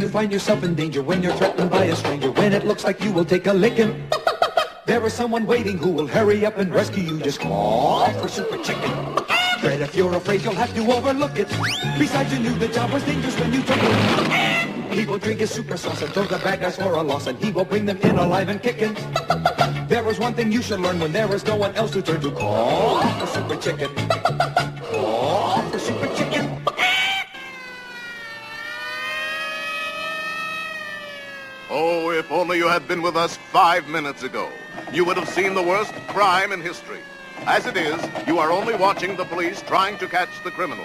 you find yourself in danger, when you're threatened by a stranger, when it looks like you will take a licking, there is someone waiting who will hurry up and rescue you. Just call for Super Chicken. Fred, if you're afraid, you'll have to overlook it. Besides, you knew the job was dangerous when you took it. He will drink his super sauce and throw the bad guys for a loss, and he will bring them in alive and kicking. There is one thing you should learn when there is no one else to turn to. Call for Super Chicken. Call for Super Chicken. Oh, if only you had been with us 5 minutes ago. You would have seen the worst crime in history. As it is, you are only watching the police trying to catch the criminal.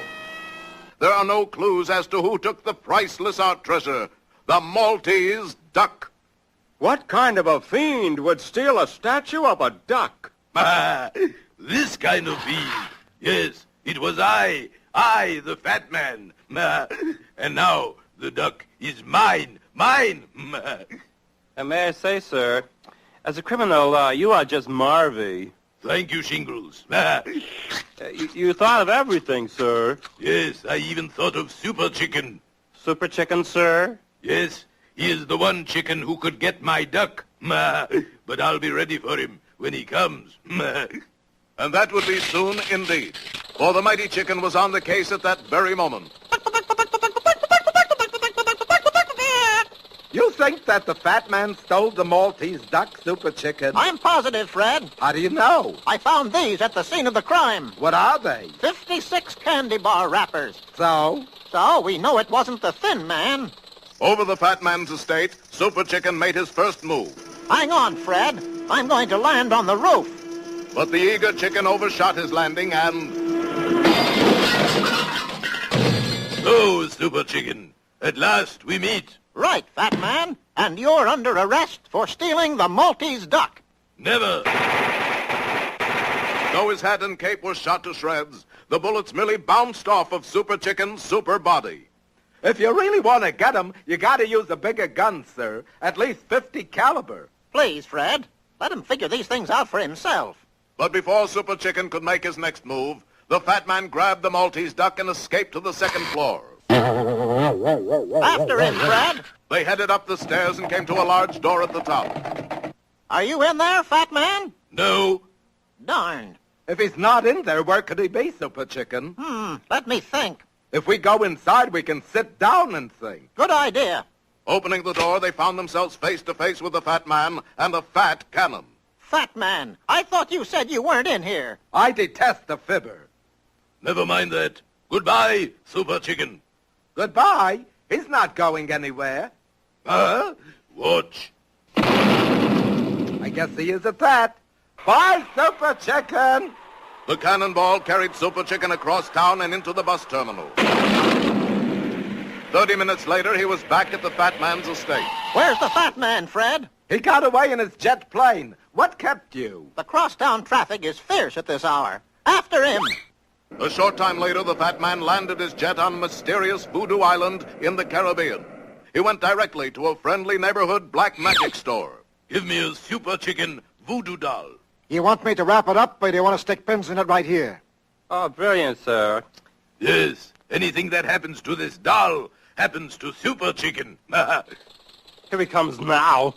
There are no clues as to who took the priceless art treasure, the Maltese duck. What kind of a fiend would steal a statue of a duck? This kind of fiend. Yes, it was I, the fat man. And now the duck is mine. Mine! May I say, sir, as a criminal, you are just marvy. Thank you, Shingles. You thought of everything, sir. Yes, I even thought of Super Chicken. Super Chicken, sir? Yes, he is the one chicken who could get my duck. But I'll be ready for him when he comes. And that would be soon indeed, for the mighty chicken was on the case at that very moment. You think that the fat man stole the Maltese duck, Super Chicken? I'm positive, Fred. How do you know? I found these at the scene of the crime. What are they? 56 candy bar wrappers. So? So we know it wasn't the thin man. Over the fat man's estate, Super Chicken made his first move. Hang on, Fred. I'm going to land on the roof. But the eager chicken overshot his landing and... So, Super Chicken, at last we meet. Right, fat man. And you're under arrest for stealing the Maltese duck. Never. Though his hat and cape were shot to shreds, the bullets merely bounced off of Super Chicken's super body. If you really want to get him, you got to use a bigger gun, sir. At least 50 caliber. Please, Fred. Let him figure these things out for himself. But before Super Chicken could make his next move, the fat man grabbed the Maltese duck and escaped to the second floor. After him, Fred. They headed up the stairs and came to a large door at the top. Are you in there, fat man? No. Darn. If he's not in there, where could he be, Super Chicken? Let me think. If we go inside, we can sit down and think. Good idea. Opening the door, they found themselves face to face with the fat man and the fat cannon. Fat man, I thought you said you weren't in here. I detest the fibber. Never mind that. Goodbye, Super Chicken. Goodbye. He's not going anywhere. Huh? Watch. I guess he is at that. Bye, Super Chicken. The cannonball carried Super Chicken across town and into the bus terminal. 30 minutes later, he was back at the fat man's estate. Where's the fat man, Fred? He got away in his jet plane. What kept you? The crosstown traffic is fierce at this hour. After him. A short time later, the fat man landed his jet on mysterious Voodoo Island in the Caribbean. He went directly to a friendly neighborhood black magic store. Give me a Super Chicken voodoo doll. You want me to wrap it up, or do you want to stick pins in it right here? Oh, brilliant, sir. Yes, anything that happens to this doll happens to Super Chicken. Here he comes now.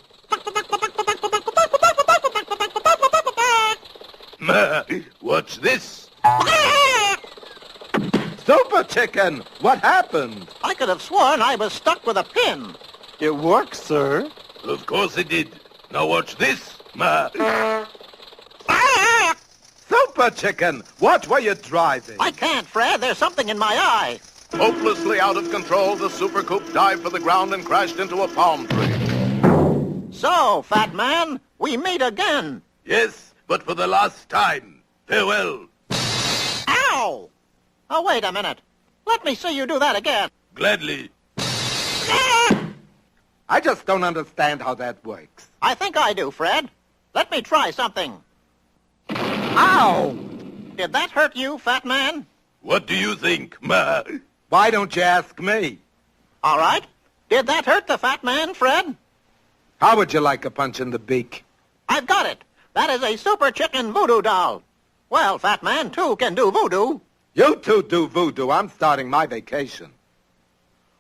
Watch this. Super Chicken, what happened? I could have sworn I was stuck with a pin. It works, sir. Of course it did. Now watch this. Super Chicken, what were you driving? I can't, Fred. There's something in my eye. Hopelessly out of control, the Super Coupe dived for the ground and crashed into a palm tree. So, fat man, we meet again. Yes, but for the last time. Farewell. Ow! Oh, wait a minute. Let me see you do that again. Gladly. I just don't understand how that works. I think I do, Fred. Let me try something. Ow! Did that hurt you, fat man? What do you think? Why don't you ask me? All right. Did that hurt the fat man, Fred? How would you like a punch in the beak? I've got it. That is a Super Chicken voodoo doll. Well, fat man, too, can do voodoo. You two do voodoo. I'm starting my vacation.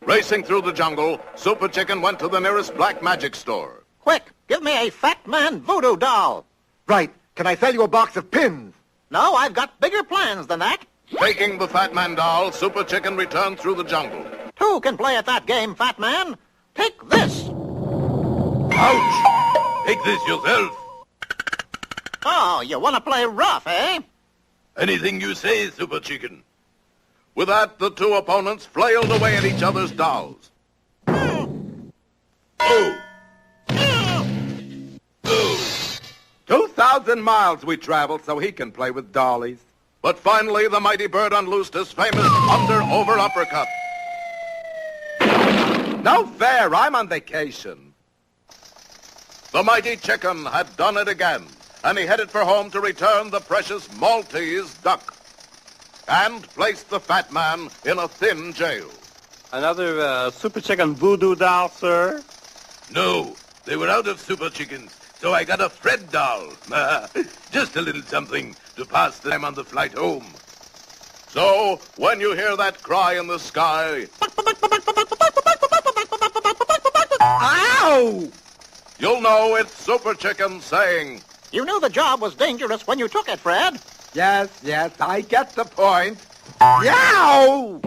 Racing through the jungle, Super Chicken went to the nearest black magic store. Quick, give me a Fat Man voodoo doll. Right. Can I sell you a box of pins? No, I've got bigger plans than that. Taking the Fat Man doll, Super Chicken returned through the jungle. Two can play at that game, Fat Man. Take this. Ouch! Take this yourself. Oh, you want to play rough, eh? Anything you say, Super Chicken. With that, the two opponents flailed away at each other's dolls. Oh! 2,000 miles we traveled so he can play with dollies. But finally, the mighty bird unloosed his famous under-over uppercut. No fair, I'm on vacation. The mighty chicken had done it again, and he headed for home to return the precious Maltese duck and place the Fat Man in a thin jail. Another Super Chicken voodoo doll, sir? No, they were out of Super Chickens, so I got a Fred doll. Just a little something to pass the time on the flight home. So, when you hear that cry in the sky, Ow! you'll know it's Super Chicken saying, You knew the job was dangerous when you took it, Fred. Yes, I get the point. Yow!